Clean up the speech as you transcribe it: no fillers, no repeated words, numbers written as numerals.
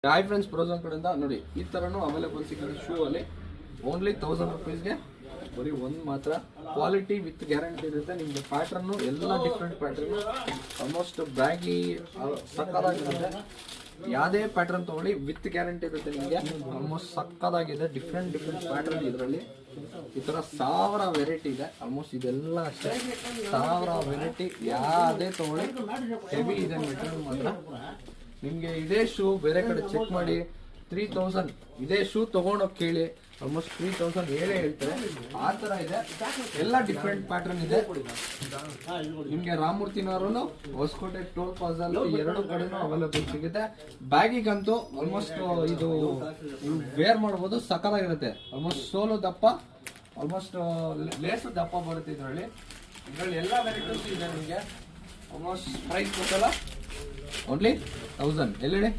Hi friends, ಪ್ರೋಸನ್ ಕಡೆಯಿಂದ ನೋಡಿ ಈ ತರನು ಅವೈಲೇಬಲ್ ಸಿಗುತ್ತೆ. ಶೂ ಅಲ್ಲಿ ಓನ್ಲಿ 1000 rupeesಗೆ ಬರೀ ಒಂದು ಮಾತ್ರ. ಕ್ವಾಲಿಟಿ ವಿತ್ ಗ್ಯಾರಂಟಿ ಇರುತ್ತೆ. ನಿಮ್ಗೆ ಪ್ಯಾಟ್ರನ್ನು ಎಲ್ಲ ಡಿಫ್ರೆಂಟ್ ಪ್ಯಾಟ್ರನ್, ಆಲ್ಮೋಸ್ಟ್ ಬ್ಯಾಗಿ ಸಕ್ಕದಾಗಿರುತ್ತೆ. ಯಾವುದೇ ಪ್ಯಾಟ್ರನ್ ತಗೊಳ್ಳಿ ವಿತ್ ಗ್ಯಾರಂಟಿ ಇರುತ್ತೆ ನಿಮಗೆ. ಆಲ್ಮೋಸ್ಟ್ ಸಕ್ಕದಾಗಿದೆ. ಡಿಫ್ರೆಂಟ್ ಪ್ಯಾಟ್ರನ್ ಇದರಲ್ಲಿ ಈ ತರ 1000 ವೆರೈಟಿ ಇದೆ. ಆಲ್ಮೋಸ್ಟ್ ಇದೆಲ್ಲ ಅಷ್ಟೇ 1000 ವೆರೈಟಿ. ಯಾವುದೇ ತಗೊಳ್ಳಿ ಹೆವಿ ಇದೆ ಮೆಟೀರಿಯಲ್ ಮಾತ್ರ. ನಿಮಗೆ ಇದೇ ಶೂ ಬೇರೆ ಕಡೆ ಚೆಕ್ ಮಾಡಿ 3000 ಇದೇ ಶೂ ತಗೊಂಡೋಗಿ ಕೇಳಿ, ಆಲ್ಮೋಸ್ಟ್ 3000 ಹೇಳ್ತಾರೆ. ಆ ಥರ ಇದೆ. ಎಲ್ಲ ಡಿಫ್ರೆಂಟ್ ಪ್ಯಾಟರ್ನ್ ಇದೆ. ನಿಮಗೆ ರಾಮಮೂರ್ತಿನವರು ಹೊಸಕೋಟೆ ಟೋಲ್ ಪ್ಲಾಜಾಲು ಎರಡು ಕಡೆನೂ ಅವೈಲೇಬಲ್ ಸಿಗುತ್ತೆ. ಬ್ಯಾಗಿಗಂತೂ ಆಲ್ಮೋಸ್ಟ್ ಇದು ವೇರ್ ಮಾಡ್ಬೋದು, ಸಕ್ಕತ್ತಾಗಿರುತ್ತೆ. ಆಲ್ಮೋಸ್ಟ್ ಸೋಲು ದಪ್ಪ, ಆಲ್ಮೋಸ್ಟ್ ಲೇಸು ದಪ್ಪ ಬರುತ್ತೆ ಇದರಲ್ಲಿ ಎಲ್ಲ ವೆರೈಟೀಸ್ ಇದೆ. ನಿಮಗೆ ಆಲ್ಮೋಸ್ಟ್ ಪ್ರೈಸ್ ಗೊತ್ತಲ್ಲ, ಓನ್ಲಿ 1000. ಎಲ್ಲಿದೆ?